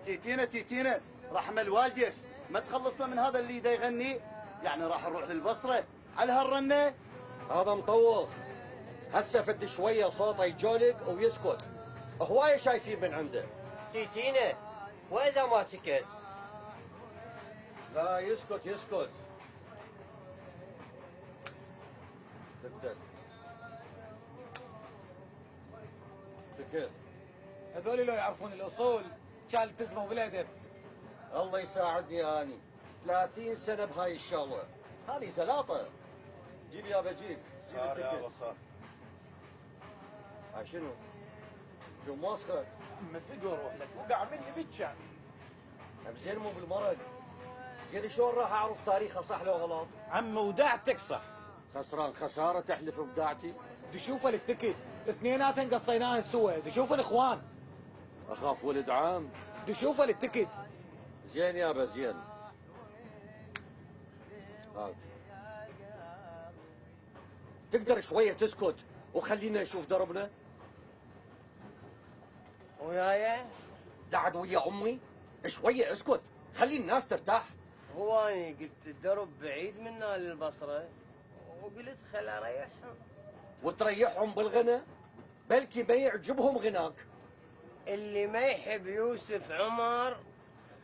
تيتينا رحمة والديك، ما تخلصنا من هذا اللي دا يغني؟ يعني راح نروح للبصرة على هالرنة؟ هذا مطوخ، هسه فد شوية صوته يجولق ويسكت، هواية شايفين من عنده. تيتينا وإذا ما سكت؟ لا يسكت. تبدأ سكت. هذول لو يعرفون الأصول كان التزموا بالأدب. الله يساعدني اني 30 سنة بهاي الشغلة، هذه زلاطة. جيب يا بجيب. صار يابا صار. هاي شنو موسخة؟ مسق وروح لك وقع مني بالشام. زين مو بالمرض، زين شلون راح اعرف تاريخه صح لو غلط؟ عم وداعتك صح. خسران خسارة تحلف بوداعتي. شوف التكت اثنيناتهم قصيناهن سوا، شوف الاخوان. اخاف ولد عام. شوف التكت. زين يابا زين. هاك تقدر شوية تسكت وخلينا نشوف دربنا؟ وياي قاعد ويا امي، شوية اسكت خلي الناس ترتاح. هو اني قلت الدرب بعيد منا للبصرة وقلت خل اريحهم. وتريحهم بالغنى؟ بلكي ما يعجبهم غناك. اللي ما يحب يوسف عمر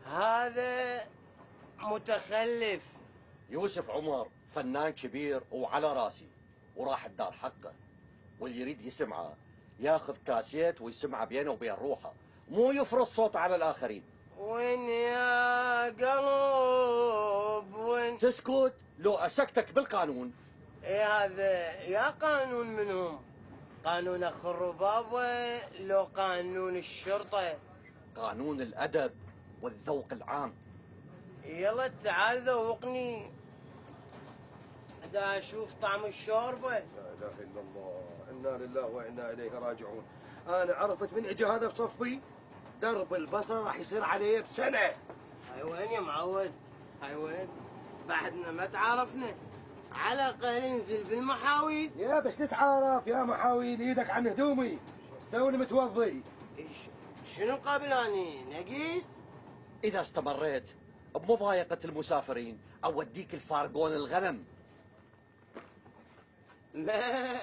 هذا متخلف. يوسف عمر فنان كبير وعلى راسي، وراح الدار حقه، واللي يريد يسمعه ياخذ كاسيت ويسمعه بينه وبين روحه، مو يفرض صوته على الاخرين. وين يا قلب وين؟ تسكت لو اسكتك بالقانون. ايه هذا يا قانون منهم؟ قانون اخ الربابة لو قانون الشرطة؟ قانون الادب والذوق العام. يلا تعال ذوقني دا اشوف طعم الشوربة. لا اله الا الله، انا لله وانا اليه راجعون. انا عرفت من اجى هذا بصفي درب البصره راح يصير عليه بسنه. هاي وين يا معود؟ هاي وين؟ بعدنا ما تعرفنا، على الاقل انزل بالمحاويل. يا بس نتعارف يا محاويل، ايدك عن هدومي، استوني متوضي. شنو قابلاني نقيس؟ اذا استمريت بمضايقة المسافرين اوديك الفارقون الغنم. لا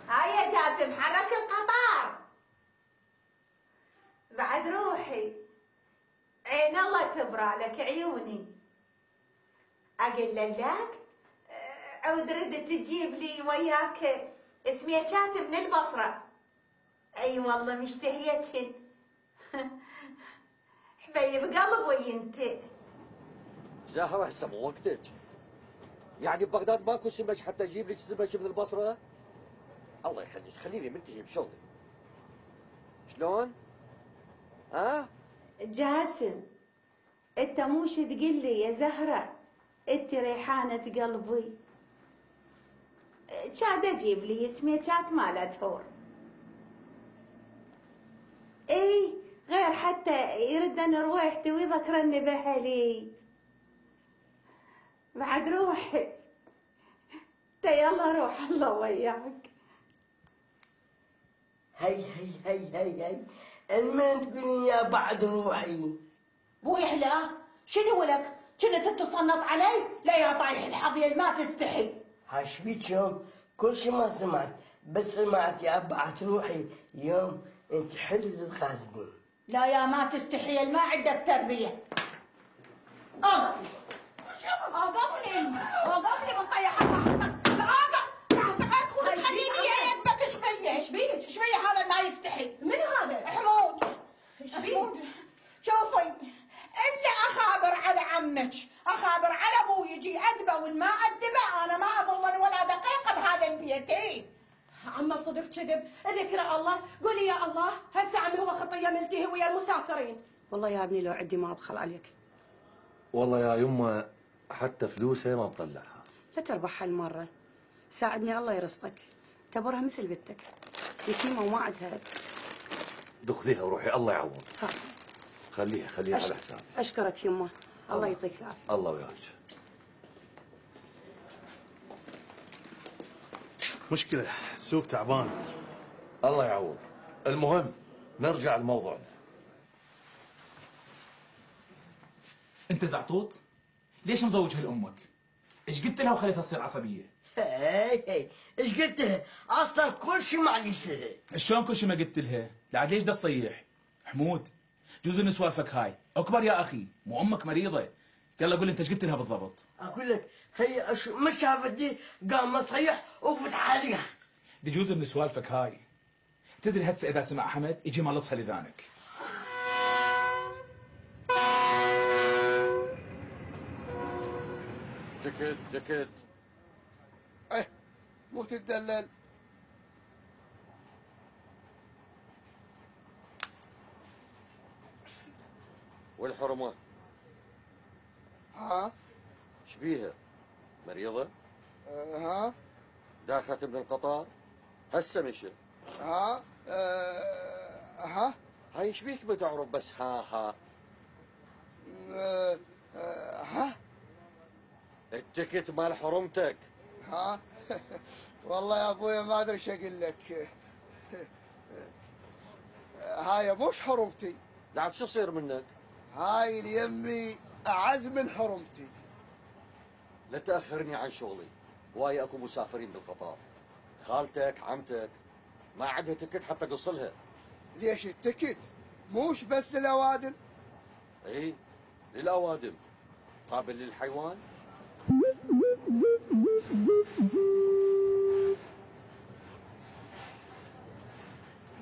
هاي يا جاسم حرك القطار. بعد روحي عين الله تبرى لك عيوني. اقول لك عود رد تجيب لي وياك سميكات من البصرة. اي والله مشتهيتهن. حبيب قلبي انت. زهرة هسه مو وقتك، يعني ببغداد ماكو سمك حتى اجيب لك سمك من البصرة؟ الله يخليك خليني منتهي بشغلي. شلون؟ ها؟ جاسم انت مو شو تقول لي يا زهرة، انت ريحانة قلبي. كاد اجيب لي سميكات مالت هور. اي غير حتى يردن رويحتي ويذكرني باهلي. بعد روحي تا يلا روح الله وياك. هي المن تقولين يا بعد روحي؟ بو يحلى شنو لك؟ كنت تتصنط علي؟ لا يا طايح الحظ يا ما تستحي. هاش بيك يوم كل شي ما سمعت، بس سمعت يا بعد روحي يوم انت حلت الخازنين. لا يا ما تستحي ما عندك تربية. اوقفني من طيح اوقف يا سكرت خليني يا يدبك شوية هذا ما يستحي. من هذا؟ حمود. حمود شوفي الا اخابر على عمك، اخابر على ابوي يجي ادبه وان ما ادبه انا ما اظل ولا دقيقة بهذا البيت. ايه عم صدق كذب، ذكر الله، قولي يا الله هسه عمي هو خطيه ملتهي ويا المسافرين. والله يا ابني لو عندي ما ابخل عليك. والله يا يمه حتى فلوسه ما بطلعها. لا تربح هالمره، ساعدني الله يرزقك، اعتبرها مثل بنتك، يتيمه وما عندها. دخليها وروحي الله يعوض. خليها على حسابي. اشكرك يمه، الله يعطيك العافيه. الله وياك. مشكلة السوق تعبان. الله يعوض. المهم نرجع لموضوعنا. انت زعطوط؟ ليش مضوجها لامك؟ ايش قلت لها وخليتها تصير عصبيه؟ هي ايش قلت لها؟ اصلا كل شيء ما قلت لها. شلون كل شيء ما قلت لها؟ لعد ليش دا تصيح؟ حمود جوز ان سوالفك هاي، اكبر يا اخي، مو امك مريضه. يلا قول لي انت ايش قلت لها بالضبط؟ اقول لك هي مش شافت دي قام مصيح وفتح عليها. دي جوز من سوالفك هاي. تدري هسه اذا سمع احمد يجي ملصها لذانك. دكت ايه مو تتدلل. والحرمة ها شبيها؟ مريضة؟ ها داخلت من القطار؟ هسه مشى. ها ها هاي شبيك بتعرف بس ها ها التكت مال حرمتك. ها والله يا ابويا ما ادري ايش اقول لك. هاي مش حرمتي. بعد شو يصير منك؟ هاي اليمي اعز من حرمتي. لا تاخرني عن شغلي، واي اكو مسافرين بالقطار. خالتك عمتك ما عندها تكت حتى قصلها. ليش التكت؟ موش بس للاوادم؟ اي للاوادم. قابل للحيوان؟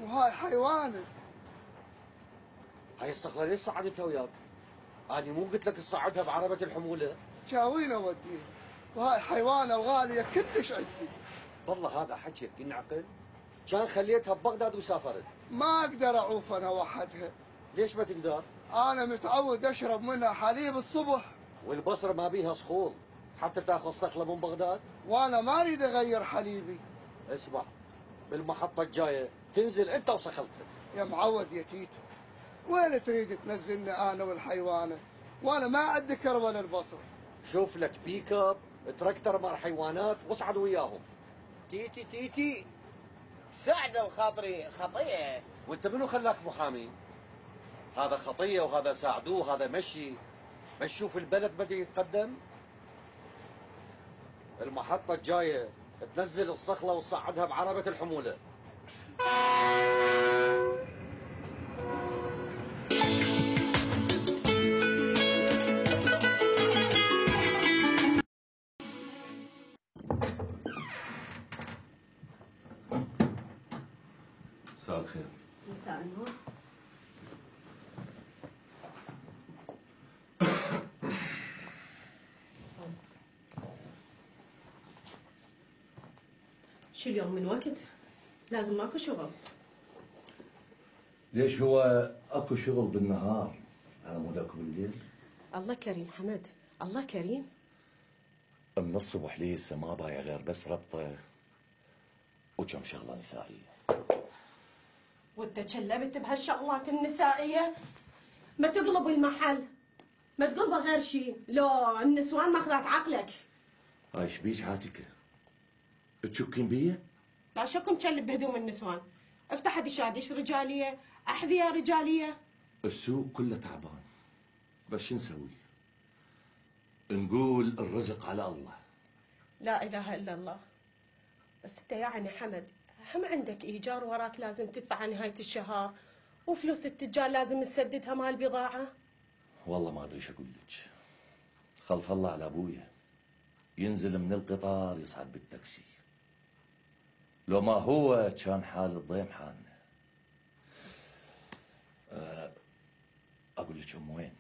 وهاي حيوانه. هاي الصخرة ليش صعدتها وياك؟ أنا مو قلت لك تصعدها بعربة الحمولة؟ شاوين اوديها، وهاي حيوانه وغاليه كلش عندي. والله هذا حكي ينعقل؟ كان خليتها ببغداد وسافرت. ما اقدر اعوف انا وحدها. ليش ما تقدر؟ انا متعود اشرب منها حليب الصبح. والبصرة ما بيها صخور حتى تاخذ صخلة من بغداد؟ وانا ما اريد اغير حليبي. اسمع، بالمحطة الجاية تنزل انت وصخلتك. يا معود يا تيتو، وين تريد تنزلني انا والحيوانه؟ وانا ما عندي كربه للبصره. شوف لك بيك اب تراكتر مال حيوانات واصعد وياهم. تيتي ساعد الخاطري خطيه. وانت منو خلاك محامي؟ هذا خطيه وهذا ساعدوه، هذا مشي. بس شوف البلد بده يتقدم. المحطة الجاية تنزل الصخلة وتصعدها بعربة الحمولة. مساء الخير. مساء النور. شو اليوم من وقت؟ لازم ماكو شغل. ليش هو اكو شغل بالنهار، انا مو اكو بالليل؟ الله كريم حمد، الله كريم. من الصبح ليسه ما بايع غير بس ربطه وكم شغله نسائيه. وانت تشلبت بهالشغلات النسائيه؟ ما تقلب المحل، ما تقلبه غير شيء، لو النسوان ماخذات عقلك. هاي شبيك عاتكه؟ تشكين بيا؟ لا شكو مشلب بهدوم النسوان. افتح دشادش رجاليه، احذيه رجاليه. السوق كله تعبان، بس شو نسوي؟ نقول الرزق على الله. لا اله الا الله. بس انت يعني حمد هم عندك ايجار وراك لازم تدفع نهايه الشهر، وفلوس التجار لازم نسددها مال البضاعه. والله ما ادري ايش اقول لك. خلف الله على ابويا، ينزل من القطار يصعد بالتاكسي. لو ما هو كان حال الضيم حالنا. اقول لك ام وين؟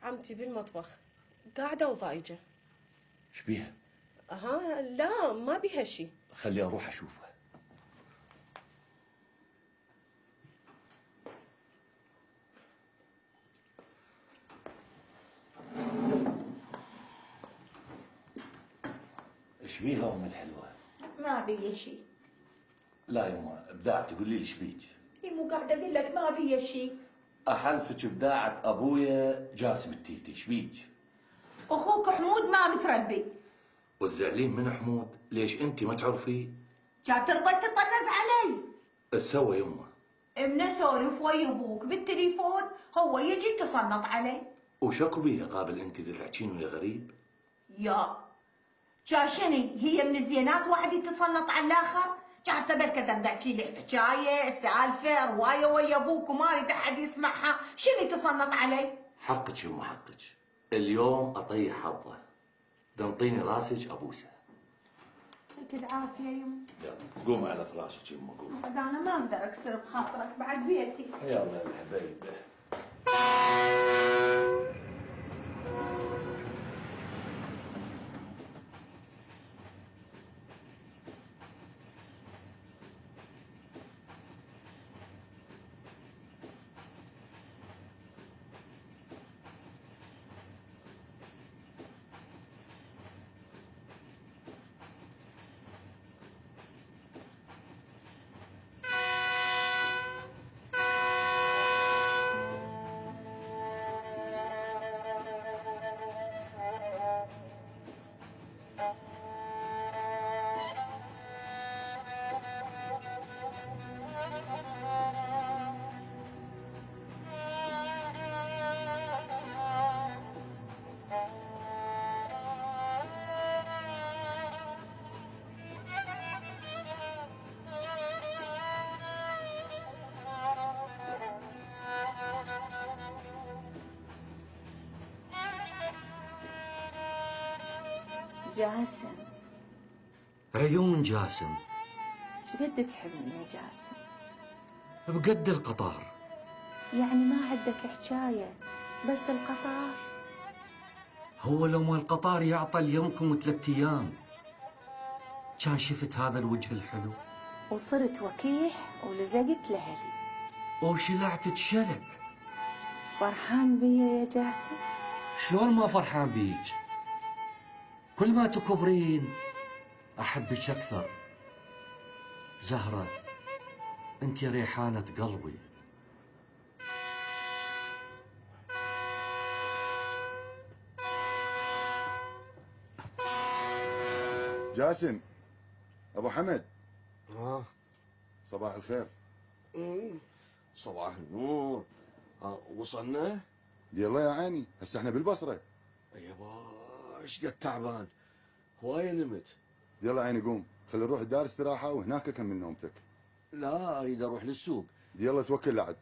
عمتي بالمطبخ قاعده وضايجه. ايش بيها؟ لا ما بيها شيء. خلي اروح اشوفها. ايش بيها ام الحلوه؟ ما بيا شيء. لا يما ابداع تقول لي ايش بيك؟ مو قاعده اقول لك ما بيا شيء. احلفك ابداعة ابويا جاسم التيتي، ايش بيك؟ اخوك حمود ما متربي. والزعلين من حمود، ليش انت ما تعرفي؟ كان ترضى تطنز علي. ايش سوى يمه؟ من اسولف ويا ابوك بالتليفون هو يجي يتصنط علي. وشكو بيها قابل انت تحكين ويا غريب؟ يا شاشني هي من الزينات واحد يتصنط على الاخر؟ جالسه بالكذا تحكي لي حكايه سالفه روايه ويا ابوك وما اريد احد يسمعها، شنو يتصنط علي؟ حقك يمه حقك. اليوم اطيح حظه. تنطيني راسك ابوسه. يعطيك العافيه يمه. يلا قوم على فراشك يمه قوم. بعد انا ما اقدر اكسر بخاطرك بعد بيتي. يلا يا الحبايب. جاسم، عيون جاسم، شقد تحبني يا جاسم؟ بقد القطار. يعني ما عندك حكاية بس القطار؟ هو لو ما القطار يعطل يومكم 3 أيام كان شفت هذا الوجه الحلو وصرت وكيح ولزقت لهلي وشلعت تشلع. فرحان بيا يا جاسم؟ شلون ما فرحان بيك؟ كل ما تكبرين أحبك أكثر. زهرة أنت ريحانة قلبي. جاسم، أبو حمد. صباح الخير. صباح النور. وصلنا؟ يلا يا عيني، هسه احنا بالبصرة. يابا ايش قد تعبان، هواية نمت. يلا عيني قوم، خلي نروح دار استراحة وهناك أكمل نومتك. لا أريد أروح للسوق. يلا توكل لعد.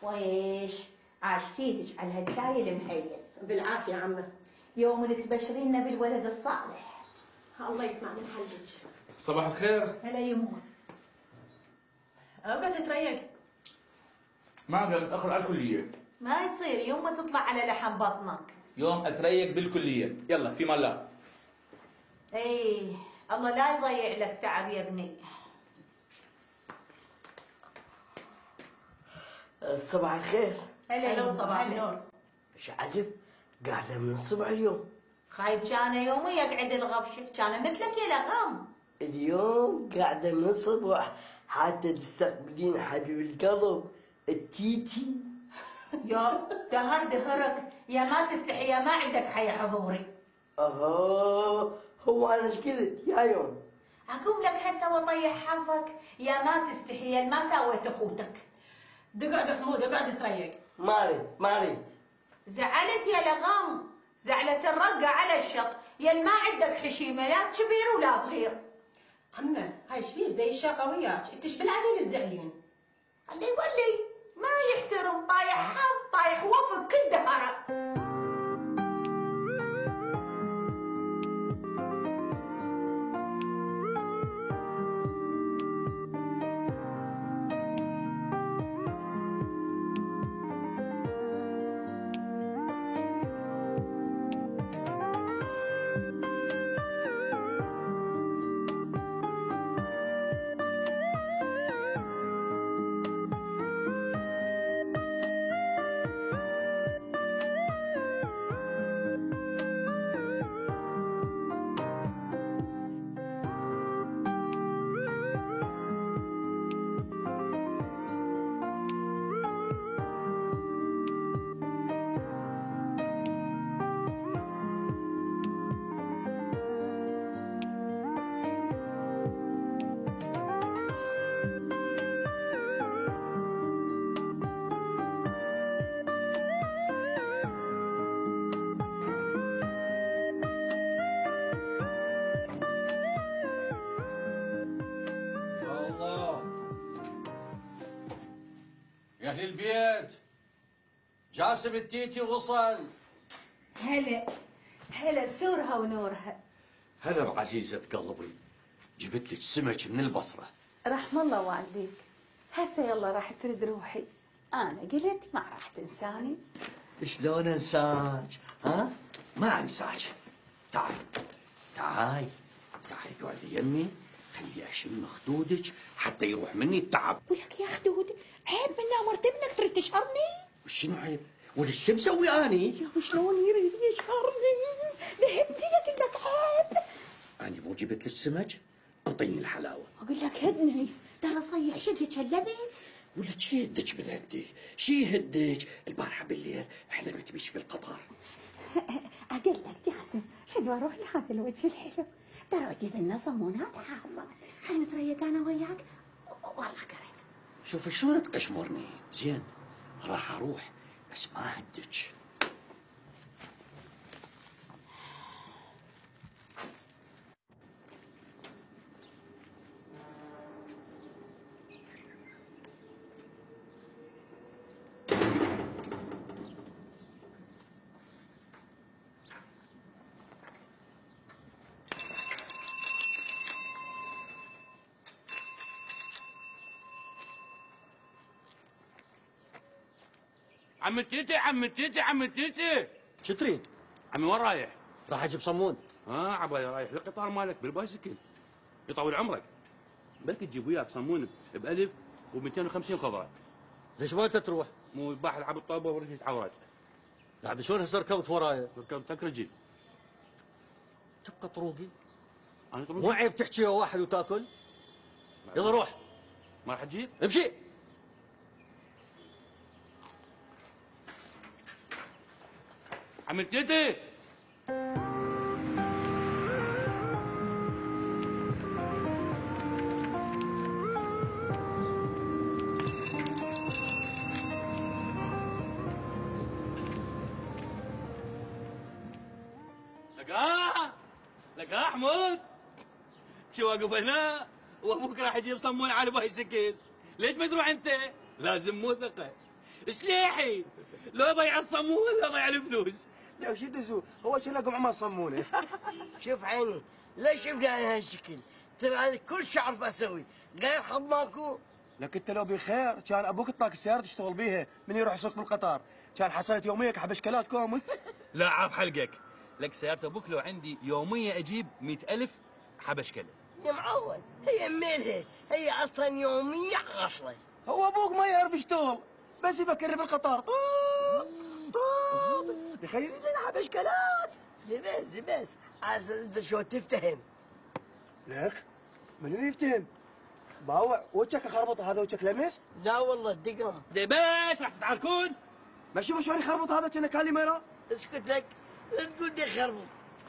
ويش عاشتيتك على هالشاي المهيل. بالعافية عمه. يوم تبشرينا بالولد الصالح. الله يسمع من حلك. صباح الخير. هلا يمه. اقعد تتريق. ما اقدر اتاخر على الكليه. ما يصير يوم ما تطلع على لحم بطنك. يوم اتريق بالكليه. يلا في مال لا. ايه الله لا يضيع لك تعب يا ابني. صباح الخير. هلا صباح النور. ايش عجب قاعدة من الصبح اليوم. خايب كان يومي يقعد الغبشة، كان مثلك يا لغام. اليوم قاعدة من الصبح حتى تستقبلين حبيب القلب التيتي. يا دهرك يا ما تستحي، يا ما عندك حي حضوري. هو انا ايش قلت يا يوم؟ اقول لك هسه وطيح حظك يا ما تستحي، يا ما سويت اخوتك. دقعد حمود اقعد تريق. ما اريد. زعلت يا لغام، زعلت الرقة على الشط، يا ما عندك حشيمة لا كبير ولا صغير. عمه هاي شفيش دايشة قوياك، انت ايش بالعجل الزعلين؟ اللي يولي ما يحترم، طايح حظ طايح وفق كل دهره. يا اهل البيت، جاسم التيتي وصل. هلا بسورها ونورها. هلا بعزيزة قلبي، جبت لك سمك من البصرة. رحم الله والديك. هسه يلا راح ترد روحي، انا قلت ما راح تنساني. شلون انساك؟ ها؟ ما انساك. تعالي تعالي اقعدي يمي، خلي اشم خدودك حتى يروح مني التعب. ولك يا خدود عيب من امرت ابنك تريد تشهرني؟ وشنو عيب؟ وش مسوي اني؟ يا شلون يريد يشهرني؟ ذهبتي لك لك عيب. انا مو جبت لك سمك؟ انطيني الحلاوه. اقول لك هدني ترى صيح شدك هلبت. ولك شي يهدك من عندي؟ شي يهدك؟ البارحه بالليل حلمت بيش بالقطار. اقول لك جاسم شد واروح لهذا الوجه الحلو، ترى اجيب لنا صمونات حامه، خلينا نتريق انا وياك والله قريب. شوف شلون تقشمرني. زين راح اروح بس ما هدك. عم التيتي شو تريد؟ عمي وين رايح؟ راح اجيب صمون. عبالي رايح القطار مالك بالبايسكل يطول عمرك. بلكي تجيب وياك صمون ب1000 و250 خضره. ليش ما انت تروح؟ مو يباح العب الطوبه ورجلي تعورت. بعد شلون هسه ركبت ورايا؟ ركبتك رجل. تبقى طروقي؟ انا طروقي؟ مو عيب تحكي يا واحد وتاكل؟ يلا روح. ما راح تجيب؟ امشي. عم التيتي لقاه حمود شو واقف هنا وابوك راح يجيب صمون على بايسكل. ليش ما تروح انت؟ لازم موثقه سليحي، لو ضيع الصمون لا ضيع الفلوس. لا وش يدزوا هو شو لكم عمر صمونه. شوف عيني ليش بدأنا هالشكل؟ ترى انا كل شيء اعرف اسوي، غير حظ ماكو. لك انت لو بخير كان ابوك اعطاك السياره تشتغل بيها من يروح يسوق بالقطار، كان حصلت يوميه حبشكلات كامل. لا عاب حلقك، لك سيارة ابوك لو عندي يومية اجيب 100,000 حبشكلة. يا معود هي ميلها، هي اصلا يوميه غصله. هو ابوك ما يعرف يشتغل، بس يفكرني بالقطار طوط طوط يخليني نلعب اشكالات. بس عاد شو تفتهم؟ لك من اللي يفتهم؟ ما هو وجهك خربط هذا وجهك لمس؟ لا والله دقم. بس راح تتعاركون؟ ما شوف شلون يخربط هذا كأنه كان لي ميرا. اسكت لك، لا تقول لي خربط.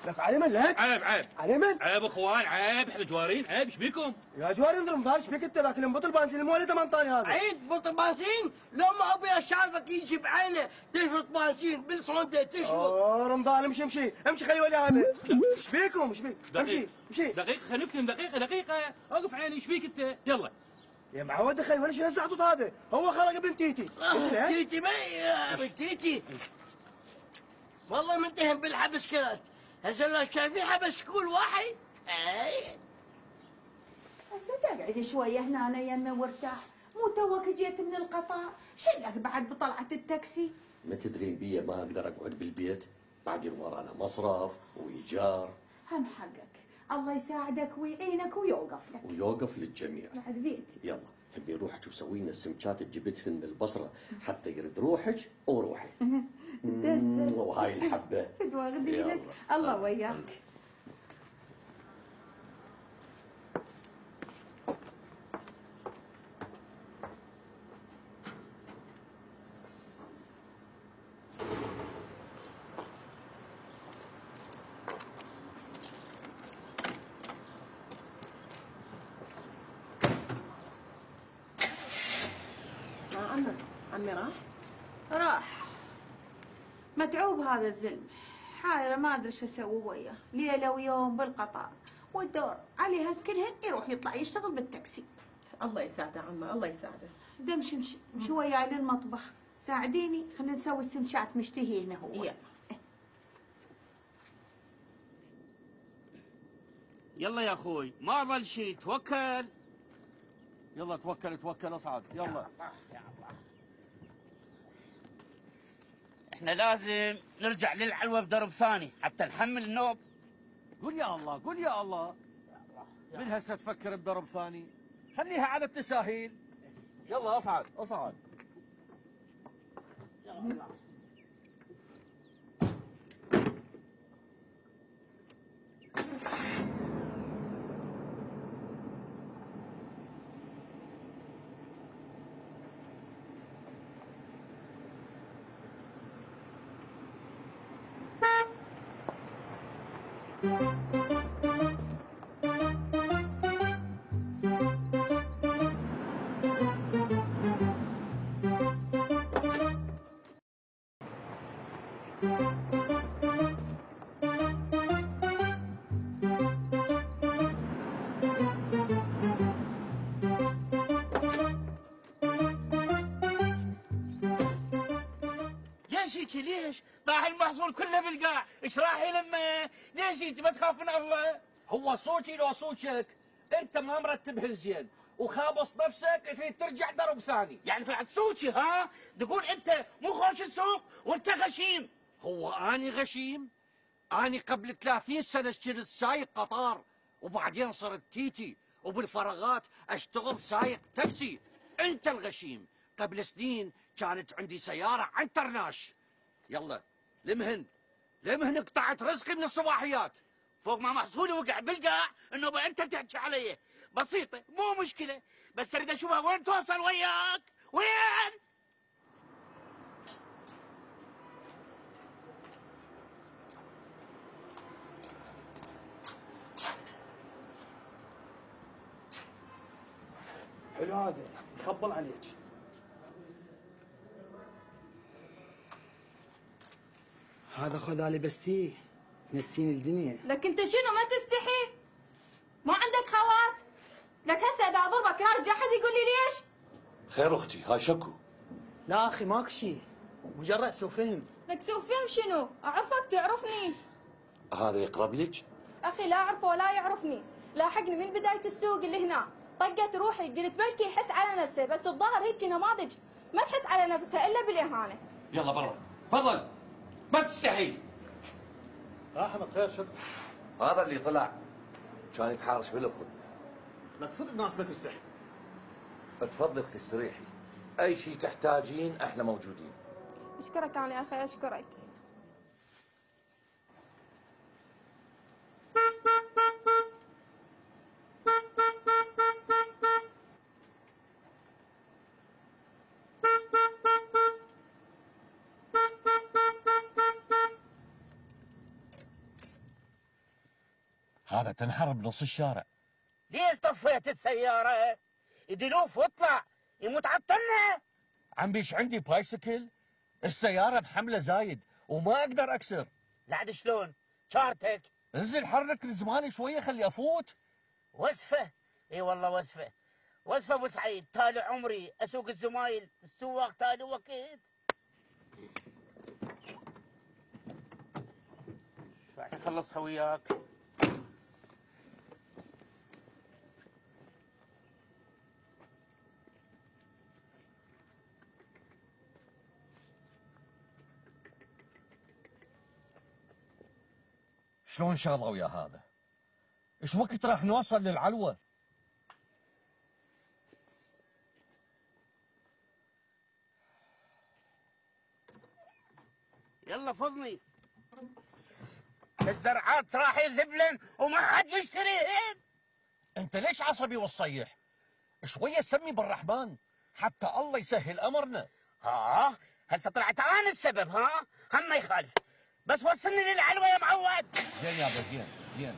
لك على من لك؟ عيب على من؟ عيب اخوان، عيب، احنا جوارين، عيب، ايش بيكم؟ يا جواري انظر مضارب ايش بيك انت ذاك البطل بانسين المولد ما انطاني هذا. عيد بطل بانسين؟ لو ما ابي اشافك يجي بعينه تشفط بانسين بالصونده تشفط. رمضان امشي امشي خلي ولي هذا. ايش بيكم ايش بيك؟ امشي دقيقة خلينا نفتهم، دقيقة اوقف عيني، ايش فيك انت؟ يلا يا معود خلي ولا شنو الزعطوط هذا؟ هو خلق ابن تيتي. تيتي ما ابن تيتي. والله منتهم بالحبس كذا. هسه لو شايفين حبس كل واحد. هسه تقعد شويه هنا يمه وارتاح، مو توك جيت من القطار، شلك بعد بطلعه التاكسي؟ ما تدرين بيا ما اقدر اقعد بالبيت، بعدين ورانا مصرف وايجار. هم حقك، الله يساعدك ويعينك ويوقف لك. ويوقف للجميع. بعد بيتي. يلا تبي روحك وسوي لنا السمكات اللي جبتهن من البصره حتى يرد روحك وروحي. وهاي الحبه فدوى غديلك، الله وياك. عمي راح متعوب هذا الزلمه، حايره ما ادري شو اسوي وياه، ليله ويوم بالقطار والدور عليها كلهن يروح يطلع يشتغل بالتاكسي. الله يساعده عمي، الله يساعده. دمشي مشي وياي للمطبخ، ساعديني خلينا نسوي السمشات مشتهينا هو. يلا يا اخوي، ما ظل شيء، توكل. يلا توكل اصعد يلا. احنا لازم نرجع للعلوه بدرب ثاني حتى نحمل النوب. قول يا الله قول يا الله. من هسه تفكر بدرب ثاني؟ خليها على التساهيل. يلا اصعد. ليش؟ طاح المحصول كله بالقاع، ايش راح يلمه؟ ليش انت ما تخاف من الله؟ هو صوتي لو صوتك، انت ما مرتبهن زين وخابص نفسك تريد ترجع درب ثاني. يعني طلعت صوتي ها؟ تقول انت مو خوش السوق وانت غشيم. هو اني غشيم؟ اني قبل 30 سنه كنت سايق قطار وبعدين صرت تيتي وبالفراغات اشتغل سايق تاكسي. انت الغشيم. قبل سنين كانت عندي سياره عنترناش. يلا لمهن قطعت رزقي من الصباحيات. فوق ما محصولي وقع بالقاع انه انت تحكي علي. بسيطه مو مشكله، بس اريد اشوفها وين توصل وياك. وين؟ حلو هذا يخبل عليك. هذا خذ لبستيه تنسين الدنيا. لك انت شنو ما تستحي؟ ما عندك خوات؟ لك هسه اذا اضربك ارجع احد يقول لي ليش؟ خير اختي، ها شكو. لا اخي ماكو شيء، مجرد سوء فهم. لك سوء فهم شنو؟ اعرفك تعرفني. هذا يقرب لك؟ اخي لا اعرفه ولا يعرفني، لاحقني من بدايه السوق اللي هنا، طقت روحي قلت بلكي يحس على نفسه، بس الظاهر هيك نماذج ما تحس على نفسها الا بالاهانه. يلا برا، تفضل ما تستحي. احمد خير شكو. هذا اللي طلع كان يتحارش بالافق. لك صدق ناس ما تستحي. تفضلي اختي استريحي. اي شيء تحتاجين احنا موجودين. اشكرك انا يا اخي، اشكرك. هذا تنحر بنص الشارع. ليش طفيت السيارة؟ يدلوف واطلع، يموت عطلنا. عم بيش عندي بايسكل، السيارة بحملة زايد وما اقدر اكسر. لعد شلون؟ شارتك. انزل حرك زماني شوية خلي افوت. وصفة؟ اي والله وصفة. وصفة ابو سعيد، تالي عمري اسوق الزمايل، السواق تالي وقت. شو راح اخلصها وياك؟ شلون شغله ويا هذا؟ ايش وقت راح نوصل للعلوة؟ يلا فضني. الزرعات راح يذبلن وما حد يشتريهن. انت ليش عصبي والصيح؟ شوية سمي بالرحمن حتى الله يسهل امرنا. ها هسه طلعت انا السبب. هم ما يخالف، بس وصلني للعلوة يا معود. زين يابا زين زين.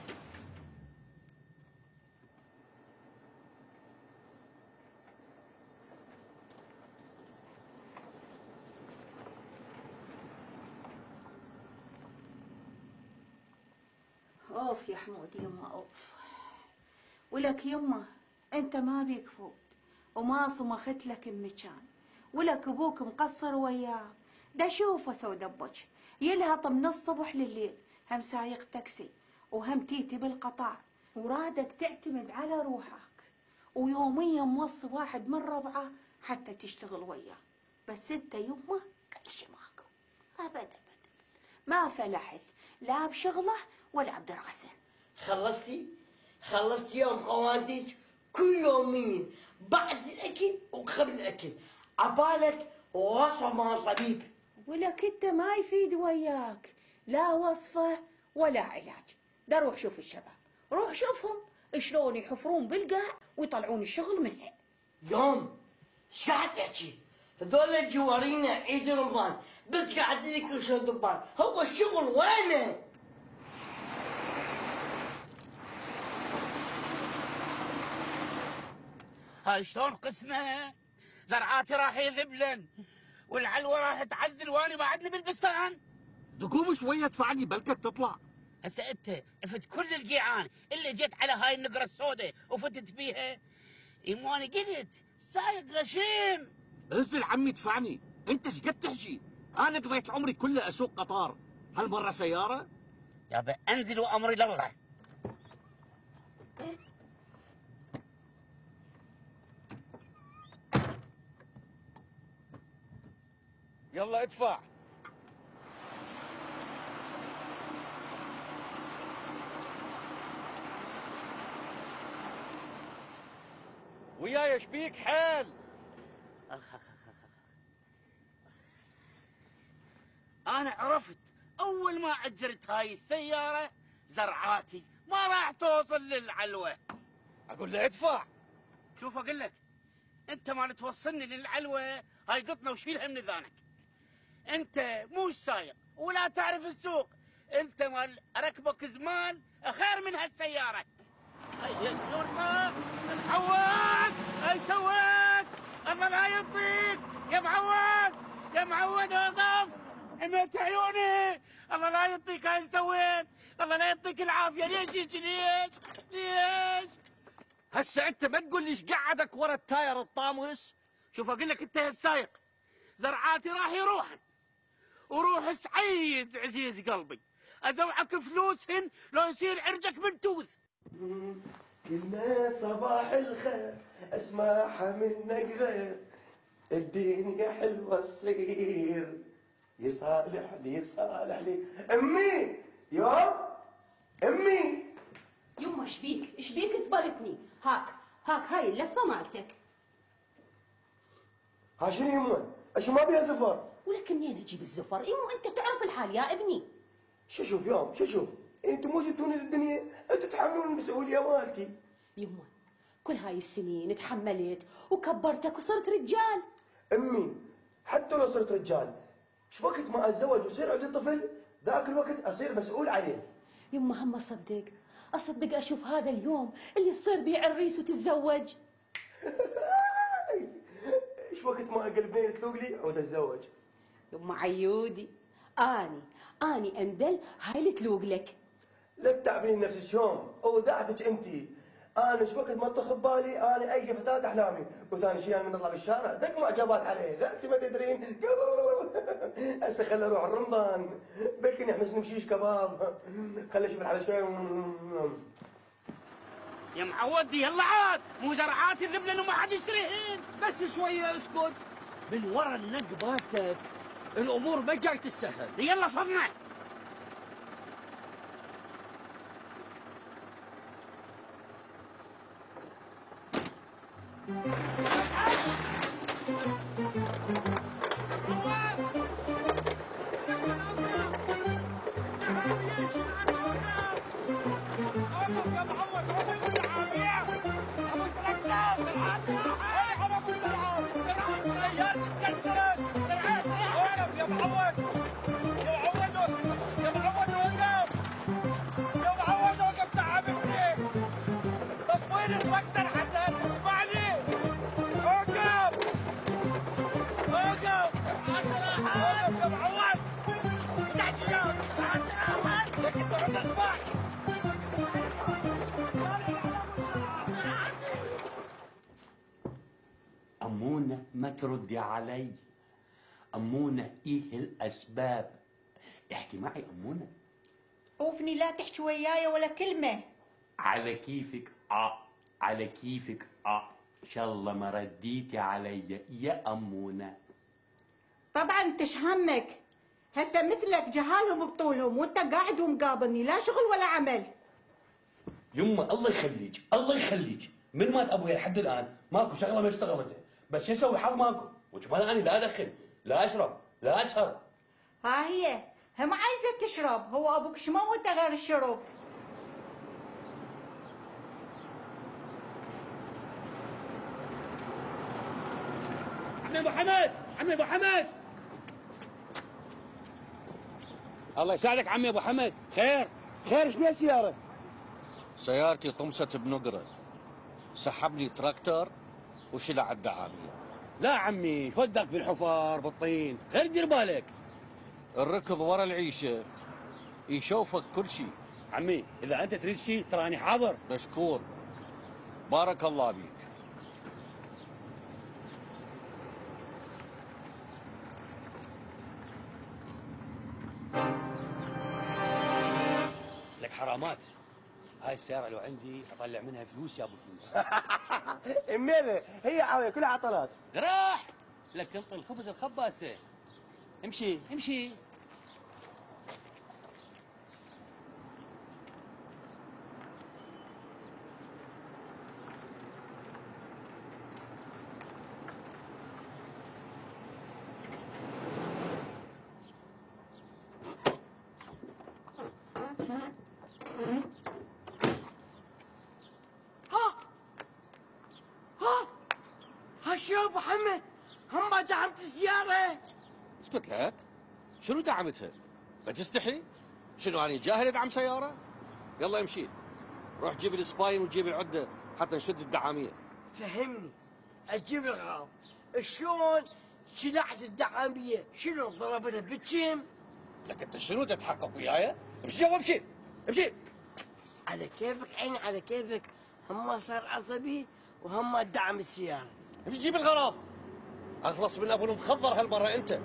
اوف يا حمود يما اوف. ولك يما انت ما بيك فوت وما صمخت لك المكان، ولك ابوك مقصر وياك. دا شوفه سو دبج يلهط من الصبح لليل، هم سايق تاكسي وهم تيتي بالقطار، ورادك تعتمد على روحك، ويوميا موصي واحد من ربعه حتى تشتغل وياه. بس انت يما كل شي ماكو ابدا ابدا، ما فلحت لا بشغله ولا بدراسه. خلصتي يوم خواتك كل يومين بعد الاكل وقبل الاكل، عبالك وصفه ما صديق. ولك انت ما يفيد وياك لا وصفه ولا علاج. دا روح شوف الشباب، روح شوفهم شلون يحفرون بالقاع ويطلعون الشغل منها. يوم ايش قاعد تحكي؟ هذول الجوارينا عيد رمضان بس قاعد لك شو ذبان، هو الشغل وينه؟ هاي شلون قسمه؟ زرعاتي راح يذبلن والعلوة راح تعزل واني بعدني بالبستان. تقوم شوية ادفعني بلكك تطلع. هسه انت عفت كل القيعان اللي جيت على هاي النقرة السوداء وفتت بيها. يماني قلت سايق غشيم. انزل عمي ادفعني، انت ايش قد تحكي؟ انا قضيت عمري كله اسوق قطار، هالمرة سيارة؟ يابا انزل وامري لله. يلا ادفع. وياي ايش بيك حيل؟ انا عرفت اول ما اجرت هاي السيارة زرعاتي ما راح توصل للعلوة. اقول له ادفع. شوف اقول لك، انت ما توصلني للعلوة هاي قطنا وشيلها من اذانك. انت مو سايق ولا تعرف السوق، انت مال اركبك زمان خير من هالسيارة. هاي الجرمة معود، اي سويت؟ الله لا يطيق يا معود، يا معود اوقف، عميت عيوني، الله لا يطيق هاي سويت، الله لا يعطيك العافية. ليش ليش؟ ليش؟ هسه انت ما تقول ليش قعدك ورا التاير الطامس؟ شوف اقول لك، انت السايق زرعاتي راح يروحن وروح سعيد عزيز قلبي، ازوعك فلوسهن لو يصير عرجك منتوث. كلمة صباح الخير اسمعها منك غير، الدنيا حلوة تصير، يصالحني يصالحني. امي يوم امي يما ايش بيك ثبرتني؟ هاك هاي اللفه مالتك. ها شنو يمه؟ اشو ما بيها زفر؟ ولك منين اجيب الزفر؟ مو انت تعرف الحال يا ابني. شوف يوم شوف انتم مو جبتوني للدنيا، انتم تحملون المسؤوليه مالتي. يمه كل هاي السنين تحملت وكبرتك وصرت رجال. امي حتى لو صرت رجال، شو وقت ما اتزوج ويصير عندي طفل ذاك الوقت اصير مسؤول عليه. يمه هم اصدق اشوف هذا اليوم اللي تصير بيه عريس وتتزوج. ايش وقت ما اقلب تلوق لي عود اتزوج. يما عيودي اني اندل هاي اللي تلوق لك. لا تتعبين نفسك يوم اودعتك انتي. انا ايش وقت ما تخب بالي انا القى فتاة احلامي، وثاني شيء انا من اطلع بالشارع دق معجبات عليه، لا انت ما تدرين. هسه خلي اروح رمضان بلكي نحمس نمشيش كباب، خلي اشوف الحبش شوي. يا معودي يلا عاد، مو زرعات الزبلة وما حد يشتريهن. بس شويه اسكت، من ورا النق مالتك الامور ما جاي تسهل. يلا فضنا. أمونة ما تردي علي. أمونة إيه الأسباب؟ احكي معي أمونة. اوفني لا تحكي وياي ولا كلمة. على كيفك على كيفك إن شاء الله ما رديتي علي يا أمونة. طبعا انتش همك هسه مثلك جهالهم بطولهم وانت قاعد ومقابلني لا شغل ولا عمل. يمه الله يخليك الله يخليك، من مات ابويا لحد الان ماكو شغله ما اشتغلتها، بس شو اسوي حظ ماكو، وكمان انا لا ادخن لا اشرب لا اسهر. ها هي هم عايزه تشرب، هو ابوك شموته غير الشرب. عمي ابو حمد، عمي ابو حمد، الله يساعدك عمي ابو حمد. خير ايش بيها السياره؟ سيارتي طمست بنقره، سحبني تراكتور وشلع الدعاميه. لا عمي شو ودك بالحفر بالطين، خير دير بالك. الركض ورا العيشه يشوفك كل شيء. عمي اذا انت تريد شيء تراني حاضر. مشكور، بارك الله بيك. لك حرامات، هاي السيارة لو عندي اطلع منها فلوس يا ابو فلوس. امينه هي عاويه كلها عطلات. راح لك تنطي الخبز الخباسة. امشي امشي. شو يا ابو حمد؟ هم ما دعمت السيارة؟ اسكت لك، شنو دعمتها؟ ما تستحي؟ شنو أنا جاهل أدعم سيارة؟ يلا امشي، روح جيب السباين وجيب العدة حتى نشد الدعامية. فهمني، أجيب الغرض، شلون شلعت الدعامية؟ شنو ضربتها بالجيم؟ لك أنت شنو تتحقق وياي؟ امشي يلا امشي، امشي. على كيفك عيني على كيفك، هم صار عصبي وهم دعم السيارة. امشي جيب الغرض. اخلص من ابو المخضر هالمره انت.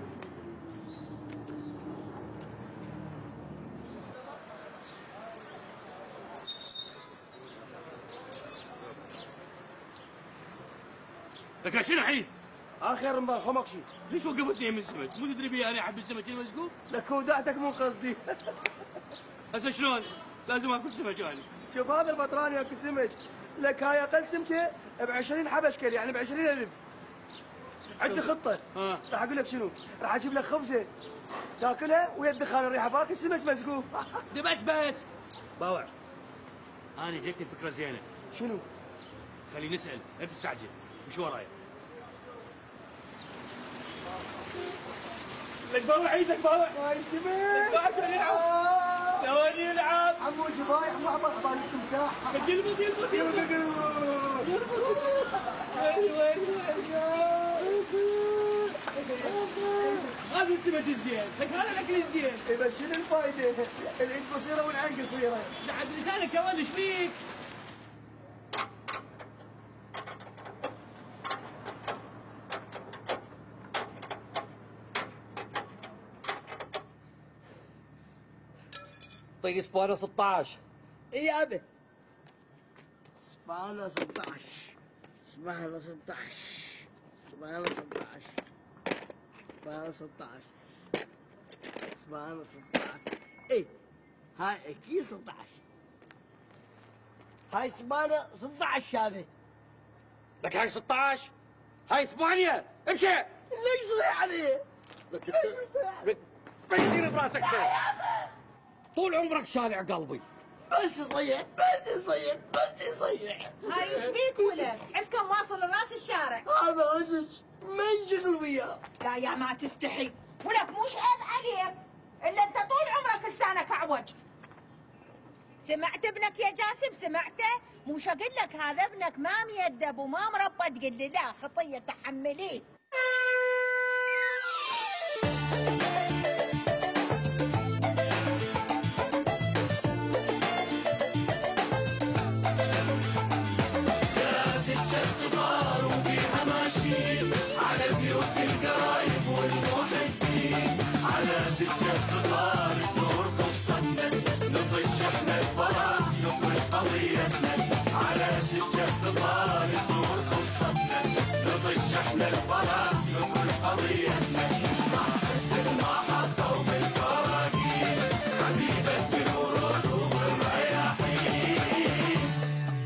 لك شنو الحين؟ اخر رمضان خمق شيء. ليش وقفتني من السمك؟ مو تدري بي انا احب السمك المسقوف؟ لك ودعتك مو قصدي. هسه شلون؟ لازم اكل سمك انا. شوف هذا البطران ياكل سمك، لك هاي اقل سمكه ب 20 حبشكل يعني ب 20,000. عندي خطه. راح اقول لك شنو؟ راح اجيب لك خبزه تاكلها ويا الدخان الريحه باكل سمك مسقوف. بس باوع، انا جبت فكره زينه. شنو؟ خليني نسال، لا تستعجل، مش ورايا. لك باوع عيدك باوع. هاي سمك. لك باوع عشان يلعب. ثواني يلعب. عمو جبايح مو عبالك تمساح. يلبط. هذا السمك الزين، لك هذا الاكل الزين. اذا شنو الفائده؟ الايد قصيره والعين قصيره. لحد لسانك يا ولد ايش فيك؟ طيب اسبانه 16. اي يا ابي. اسبانه 16. اسبانه 16. اسبانه 16. اسبانه 16. اسبانه 16. اي هاي اكيد 16. هاي اسبانه 16 هذه. لك هاي 16، هاي 8، امشي. ليش صيح عليه؟ لك بيصير براسك طول عمرك شارع قلبي. بس يصيح. هاي ايش بيك ولد؟ حسكم واصل لراس الشارع. هذا عجج ما ينشغل وياه. لا يا ما تستحي، ولك مش عيب عليك الا انت طول عمرك لسانك اعوج. سمعت ابنك يا جاسم؟ سمعته؟ مش اقول لك هذا ابنك ما ميدب وما مربى تقول لي لا خطيه تحمليه.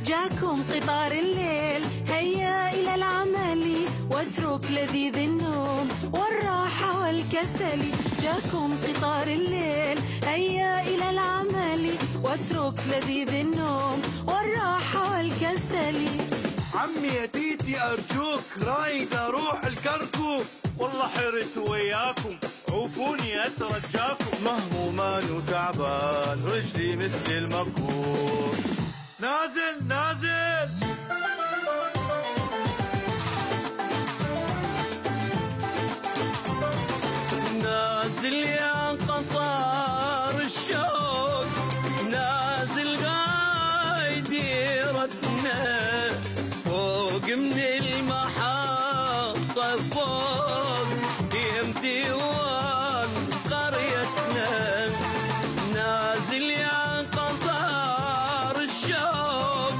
جاكم قطار الليل، هيا إلى العمل واترك لذيذ النوم والراحة والكسل. جاكم قطار الليل، هيا إلى العمل واترك لذيذ النوم والراحة والكسل. عمي يا تيتي أرجوك رايد أروح الكركوك، والله حرت وياكم عوفوني أترجاكم. مهمومان وتعبان رجلي مثل المكوك. نازل نازل يا قطار الشوق، نازل قايد يردنا فوق من المحطة فوق يمتي وان قريتنا. نازل يا قطار الشوق،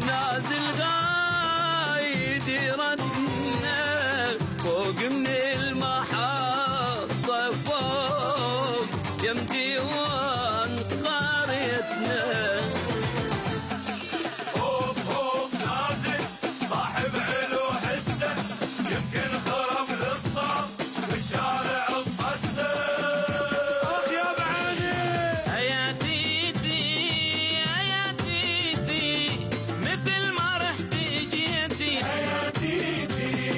نازل قايد يردنا فوق من المحطة فوق يمتي وان قريتنا. هوب نازل صاحب علو حسه، يمكن خرب الاسطى والشارع اتقسم. اخ يا بعيني يا تيتي مثل ما رحت جيتي. يا تيتي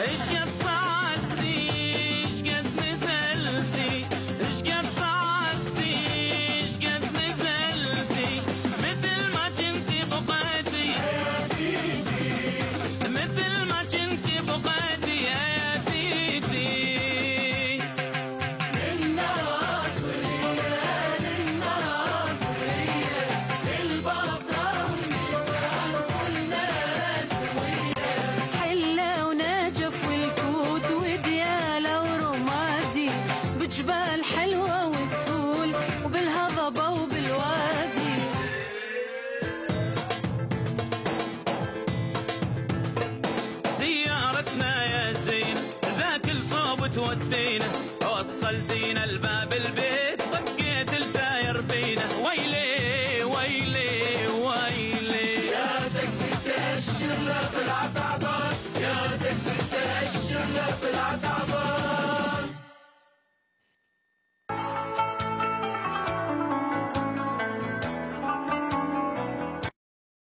ايش قد صعدتي، ايش قد نزلتي، ايش قد صعدتي، ايش قد نزلتي، مثل ما كنتي بقيتي. يا تيتي مثل ما كنتي بقيتي. يا تيتي الناصرية البصرة والنساء كلنا سوية. حلة ونجف والكوت وديالة ورمادي، بجبال حلوة وسهول وبالهضبة وبالوادي. سيارتنا يا زين ذاك الصوب تودينا، وصلتينا الباب البيت طقيت التاير فينا. ويلي ويلي ويلي يا تاكسي تأشر لا طلع تعبان، يا تاكسي تأشر لا طلعت عبر